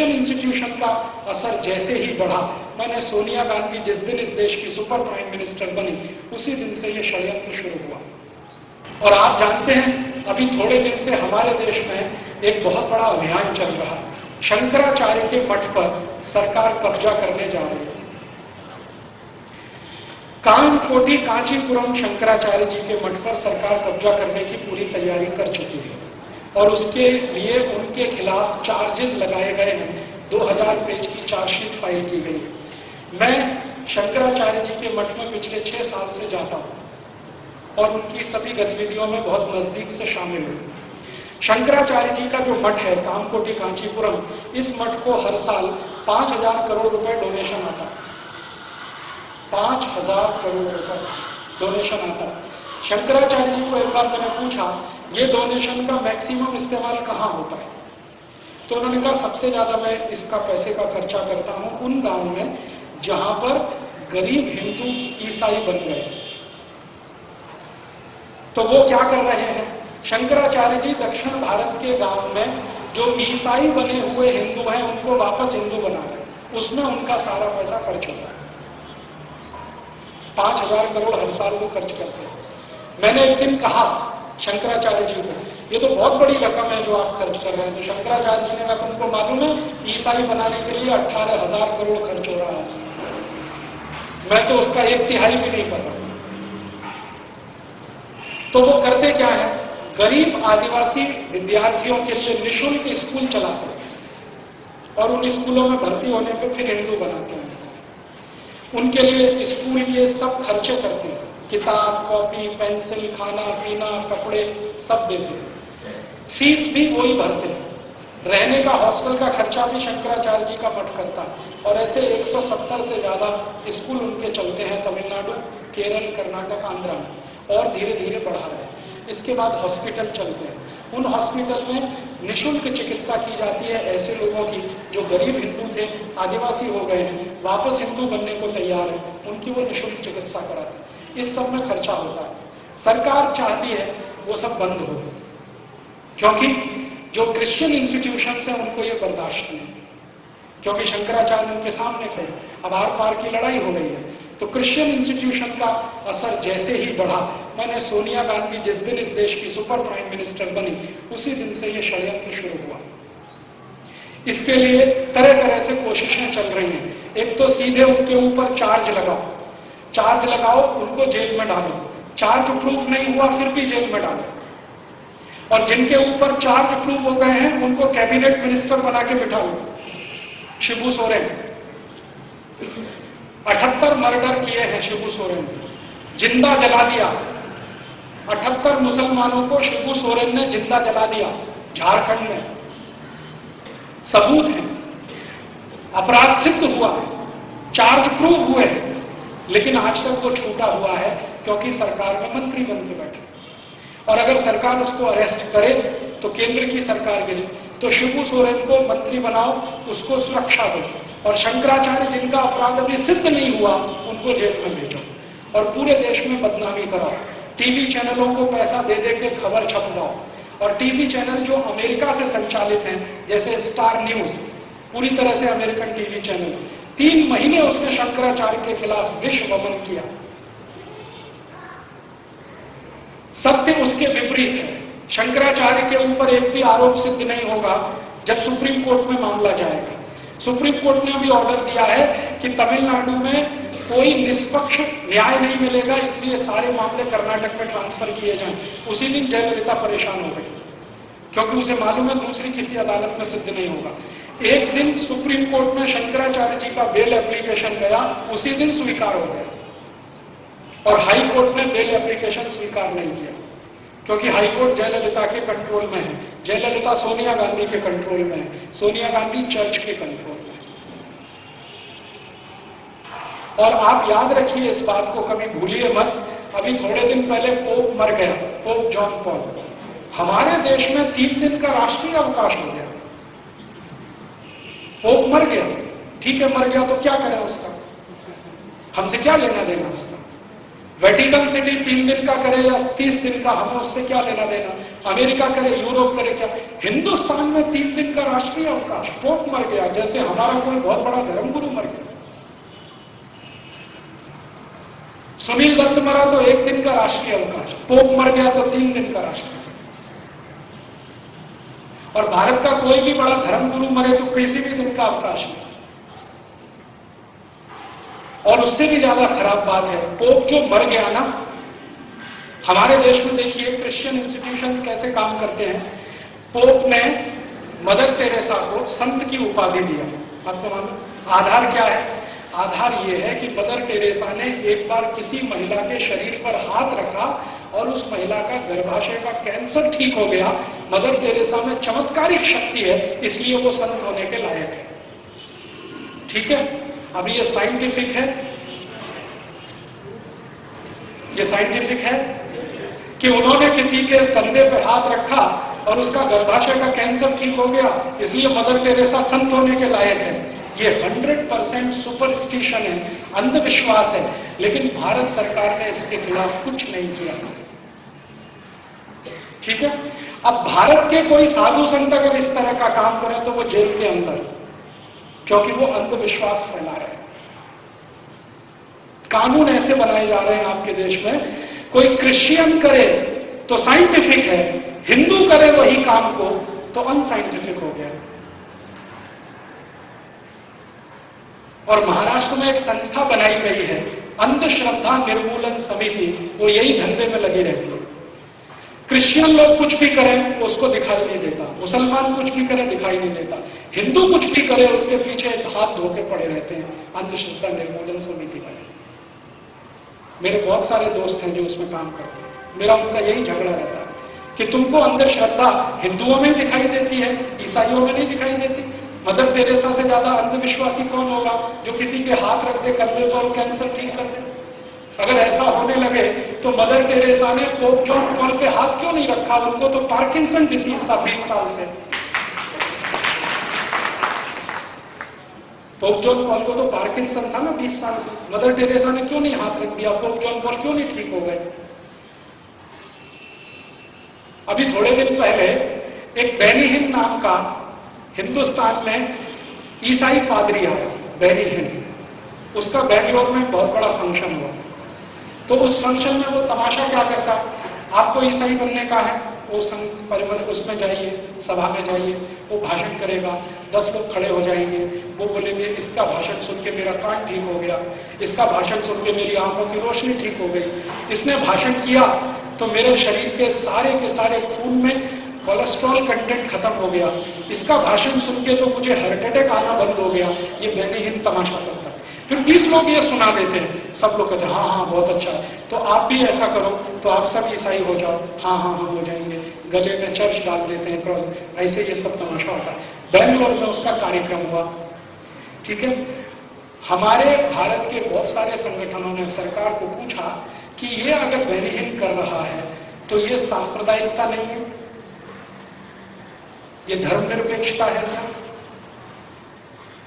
Christian institution का असर जैसे ही बढ़ा, मैंने सोनिया गांधी जिस दिन इस देश की सुपर प्राइम मिनिस्टर बनी, उसी दिन से यह षड्यंत्र शुरू हुआ। और आप जानते हैं, अभी थोड़े दिन से हमारे देश में एक बहुत बड़ा अभियान चल रहा है। शंकराचार्य के मठ पर सरकार कब्जा करने जा रही है। कामकोटी कांचीपुरम शंकराचार्य जी के मठ पर सरकार कब्जा करने की पूरी तैयारी कर चुकी है और उसके लिए उनके खिलाफ चार्जेस लगाए गए हैं। 2000 पेज की चार्जशीट फाइल की गई है। मैं शंकराचार्य जी के मठ में पिछले 6 साल से जाता हूं और उनकी सभी गतिविधियों में बहुत नजदीक से शामिल हूं। शंकराचार्य जी का जो मठ है कामकोटी कांचीपुरम, इस मठ को हर साल 5000 करोड़ रुपए डोनेशन आता है। 5000 करोड़ रुपए डोनेशन आता है। शंकराचार्य जी को एक बार मैंने पूछा, ये डोनेशन का मैक्सिमम इस्तेमाल कहाँ होता है? तो उन्होंने कहा, सबसे ज्यादा मैं इसका पैसे का खर्चा करता हूं उन गांव में जहां पर गरीब हिंदू ईसाई बन गए। तो वो क्या कर रहे हैं? शंकराचार्य जी दक्षिण भारत के गांव में जो ईसाई बने हुए हिंदू हैं उनको वापस हिंदू बना रहे हैं, उसमें उनका सारा पैसा खर्च होता है। 5000 करोड़ हर साल वो खर्च करते हैं। मैंने एक दिन कहा शंकराचार्य जी को, ये तो बहुत बड़ी रकम है जो आप खर्च कर रहे हैं। तो शंकराचार्य जी ने कहा, तुमको मालूम है ईसाई बनाने के लिए 18,000 करोड़ खर्च हो रहा है, मैं तो उसका 1/3 भी नहीं कर रहा। तो वो करते क्या है? गरीब आदिवासी विद्यार्थियों के लिए निःशुल्क स्कूल चलाते हैं और उन स्कूलों में भर्ती होने पर फिर हिंदू बनाते हैं। उनके लिए स्कूल के सब खर्चे करते हैं, किताब, कॉपी, पेंसिल, खाना पीना, कपड़े सब देते हैं। फीस भी वही भरते हैं। रहने का हॉस्टल का खर्चा भी शंकराचार्य जी का मठ करता है। और ऐसे 170 से ज्यादा स्कूल उनके चलते हैं तमिलनाडु, केरल, कर्नाटक, आंध्र में, और धीरे धीरे बढ़ा रहे हैं। इसके बाद हॉस्पिटल चलते हैं। उन हॉस्पिटल में निःशुल्क चिकित्सा की जाती है ऐसे लोगों की जो गरीब हिंदू थे, आदिवासी हो गए हैं, वापस हिंदू बनने को तैयार है, उनकी वो निःशुल्क चिकित्सा कराते हैं। इस सब में खर्चा होता है। सरकार चाहती है वो सब बंद हो, क्योंकि जो क्रिश्चियन इंस्टीट्यूशंस हैं उनको ये बर्दाश्त नहीं, क्योंकि शंकराचार्य उनके सामने खड़े, अब आर पार की लड़ाई हो रही है। तो क्रिश्चियन इंस्टीट्यूशन का असर जैसे ही बढ़ा, मैंने सोनिया गांधी जिस दिन इस देश की सुपर प्राइम मिनिस्टर बनी, उसी दिन से यह षड्यंत्र शुरू हुआ। इसके लिए तरह तरह से कोशिशें चल रही हैं। एक तो सीधे उनके ऊपर चार्ज लगाओ, उनको जेल में डालो। चार्ज प्रूफ नहीं हुआ फिर भी जेल में डालो। और जिनके ऊपर चार्ज प्रूफ हो गए हैं उनको कैबिनेट मिनिस्टर बना के बिठा लो। शिबू सोरेन 78 मर्डर किए हैं शिबू सोरेन ने, जिंदा जला दिया। 78 मुसलमानों को शिबू सोरेन ने जिंदा जला दिया झारखंड में। सबूत है, अपराध सिद्ध हुआ है, चार्ज प्रूफ हुए हैं, लेकिन आज तक वो छूटा हुआ है क्योंकि सरकार में मंत्री बन के बैठे। और अगर सरकार उसको अरेस्ट करे तो केंद्र की गिरे, तो शिबू सोरेन को मंत्री बनाओ, उसको सुरक्षा दो, और शंकराचार्य जिनका अपराध अभी सिद्ध नहीं हुआ उनको जेल में भेजो और पूरे देश में बदनामी कराओ। टीवी चैनलों को पैसा दे दे के खबर छपवाओ, और टीवी चैनल जो अमेरिका से संचालित हैं जैसे स्टार न्यूज, पूरी तरह से अमेरिकन टीवी चैनल, 3 महीने उसने शंकराचार्य के खिलाफ विश्व वमन किया। सत्य उसके विपरीत है। शंकराचार्य के ऊपर एक भी आरोप सिद्ध नहीं होगा जब सुप्रीम कोर्ट में मामला जाएगा। सुप्रीम कोर्ट ने भी ऑर्डर दिया है कि तमिलनाडु में कोई निष्पक्ष न्याय नहीं मिलेगा, इसलिए सारे मामले कर्नाटक में ट्रांसफर किए जाएं। उसी दिन जयललिता परेशान हो गई क्योंकि उसे मालूम है दूसरी किसी अदालत में सिद्ध नहीं होगा। एक दिन सुप्रीम कोर्ट में शंकराचार्य जी का बेल एप्लीकेशन गया, उसी दिन स्वीकार हो गया, और हाई कोर्ट ने बेल एप्लीकेशन स्वीकार नहीं किया क्योंकि हाई कोर्ट जयललिता के कंट्रोल में है। जयललिता सोनिया गांधी के कंट्रोल में है, सोनिया गांधी चर्च के कंट्रोल में है। और आप याद रखिए इस बात को, कभी भूलिए मत, अभी थोड़े दिन पहले पोप मर गया, पोप जॉन पॉल। हमारे देश में 3 दिन का राष्ट्रीय अवकाश हो गया। पोप मर गया, ठीक है, मर गया तो क्या करें उसका, हमसे क्या लेना देना उसका। वेटिकन सिटी 3 दिन का करे या 30 दिन का, हमें उससे क्या लेना देना। अमेरिका करे, यूरोप करे, क्या। हिंदुस्तान में 3 दिन का राष्ट्रीय अवकाश। पोप मर गया, जैसे हमारा कोई बहुत बड़ा धर्मगुरु मर गया। सुनील दत्त मरा तो 1 दिन का राष्ट्रीय अवकाश, पोप मर गया तो 3 दिन का राष्ट्रीय। और भारत का कोई भी बड़ा धर्मगुरु मरे तो किसी भी दिन का अवकाश नहीं। और उससे भी ज्यादा खराब बात है, पोप जो मर गया ना, हमारे देश में देखिए क्रिश्चियन इंस्टीट्यूशंस कैसे काम करते हैं। पोप ने मदर टेरेसा को संत की उपाधि दिया। आपको मालूम आधार क्या है? आधार यह है कि मदर टेरेसा ने एक बार किसी महिला के शरीर पर हाथ रखा और उस महिला का गर्भाशय का कैंसर ठीक हो गया। मदर टेरेसा में चमत्कारिक शक्ति है, इसलिए वो संत होने के लायक है। ठीक है, अभी ये साइंटिफिक है, ये साइंटिफिक है कि उन्होंने किसी के कंधे पर हाथ रखा और उसका गर्भाशय का कैंसर ठीक हो गया, इसलिए मदर टेरेसा संत होने के लायक है। ये 100% सुपरस्टिशन है, अंधविश्वास है। लेकिन भारत सरकार ने इसके खिलाफ कुछ नहीं किया। ठीक है, अब भारत के कोई साधु संत अगर इस तरह का काम करें तो वो जेल के अंदर, क्योंकि वो अंधविश्वास फैला रहे हैं। कानून ऐसे बनाए जा रहे हैं आपके देश में, कोई क्रिश्चियन करे तो साइंटिफिक है, हिंदू करे वही काम को तो अनसाइंटिफिक हो गया। और महाराष्ट्र में एक संस्था बनाई गई है, अंधश्रद्धा निर्मूलन समिति, वो यही धंधे में लगी रहती है। क्रिश्चियन लोग कुछ भी करें उसको दिखाई नहीं देता, मुसलमान कुछ भी करे दिखाई नहीं देता, हिंदू कुछ भी करे उसके पीछे हाथ धोके पड़े रहते हैं अंधश्रद्धा निर्मूलन समिति वाले। मेरे बहुत सारे दोस्त हैं जो उसमें काम करते हैं, मेरा उनका यही झगड़ा रहता है कि तुमको अंधश्रद्धा हिंदुओं में दिखाई देती है, ईसाइयों में नहीं दिखाई देती। मदर टेरेसा से ज्यादा अंधविश्वासी कौन होगा जो किसी के हाथ रख दे कंधे पर और कैंसर ठीक कर दे? अगर ऐसा होने लगे तो मदर टेरेसा ने पोप जॉन पॉल पे हाथ क्यों नहीं रखा? उनको तो पार्किंसन डिसीज था 20 साल से। पोप जॉन पॉल को तो पार्किंसन था ना 20 साल से। मदर टेरेसा ने क्यों नहीं हाथ रख दिया? पोप जॉन पॉल क्यों नहीं ठीक हो गए? अभी थोड़े दिन पहले एक बेनी हिन नाम का हिंदुस्तान में ईसाई पादरी आया, बेनी हिन। उसका बेंगलोर में बहुत बड़ा फंक्शन हुआ। तो उस फंक्शन में वो तमाशा क्या करता, आपको ईसाई बनने का है, वो संत परिवार उसमें जाइए, सभा में जाइए, वो भाषण करेगा, 10 लोग खड़े हो जाएंगे, वो बोलेंगे इसका भाषण सुन के मेरा कान ठीक हो गया, इसका भाषण सुन के मेरी आंखों की रोशनी ठीक हो गई, इसने भाषण किया तो मेरे शरीर के सारे खून में कोलेस्ट्रॉल कंटेंट खत्म हो गया, इसका भाषण सुन के तो मुझे हार्ट अटैक आना बंद हो गया। ये बेनी हिन तमाशा करता है। फिर 20 लोग ये सुना देते हैं, सब लोग कहते हैं हाँ हाँ बहुत अच्छा है, तो आप भी ऐसा करो, तो आप सब ईसाई हो जाओ। हाँ हाँ हम हो जाएंगे, गले में चर्च डाल देते हैं, क्रॉस, ऐसे ये सब तमाशा होता है। बेंगलोर में उसका कार्यक्रम हुआ। ठीक है, हमारे भारत के बहुत सारे संगठनों ने सरकार को पूछा कि ये अगर बेनी हिन कर रहा है तो ये सांप्रदायिकता नहीं है, ये धर्मनिरपेक्षता है क्या?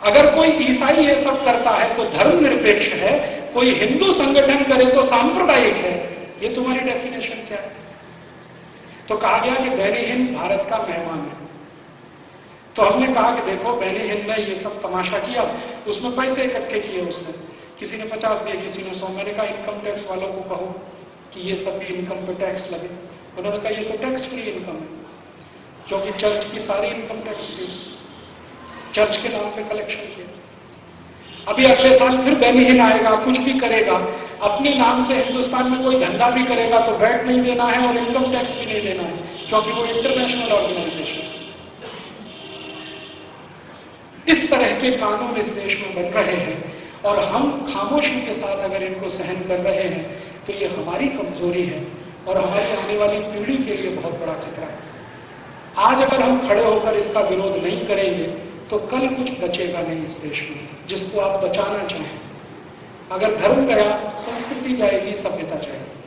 अगर कोई ईसाई ये सब करता है तो धर्मनिरपेक्ष है, कोई हिंदू संगठन करे तो सांप्रदायिक है, ये तुम्हारी डेफिनेशन क्या है? तो कहा गया कि बेनी हिन भारत का मेहमान है। तो हमने कहा कि देखो बेनी हिन ने ये सब तमाशा किया, उसमें पैसे इकट्ठे किए उसने, किसी ने 50 दिए, किसी ने 100। मैंने कहा इनकम टैक्स वालों को कहो कि ये सब भी इनकम पे टैक्स लगे। उन्होंने कहा ये तो टैक्स फ्री इनकम है, क्योंकि चर्च की सारी इनकम टैक्स दी, चर्च के नाम पे कलेक्शन किया। अभी अगले साल फिर बेनी हिन आएगा, कुछ भी करेगा, अपने नाम से हिंदुस्तान में कोई धंधा भी करेगा तो वैट नहीं देना है और इनकम टैक्स भी नहीं देना है, क्योंकि वो इंटरनेशनल ऑर्गेनाइजेशन। इस तरह के कानून इस देश में बन रहे हैं और हम खामोशी के साथ अगर इनको सहन कर रहे हैं तो ये हमारी कमजोरी है और हमारी आने वाली पीढ़ी के लिए बहुत बड़ा खतरा है। आज अगर हम खड़े होकर इसका विरोध नहीं करेंगे तो कल कुछ बचेगा नहीं इस देश में जिसको आप बचाना चाहें। अगर धर्म गया, संस्कृति जाएगी, सभ्यता जाएगी।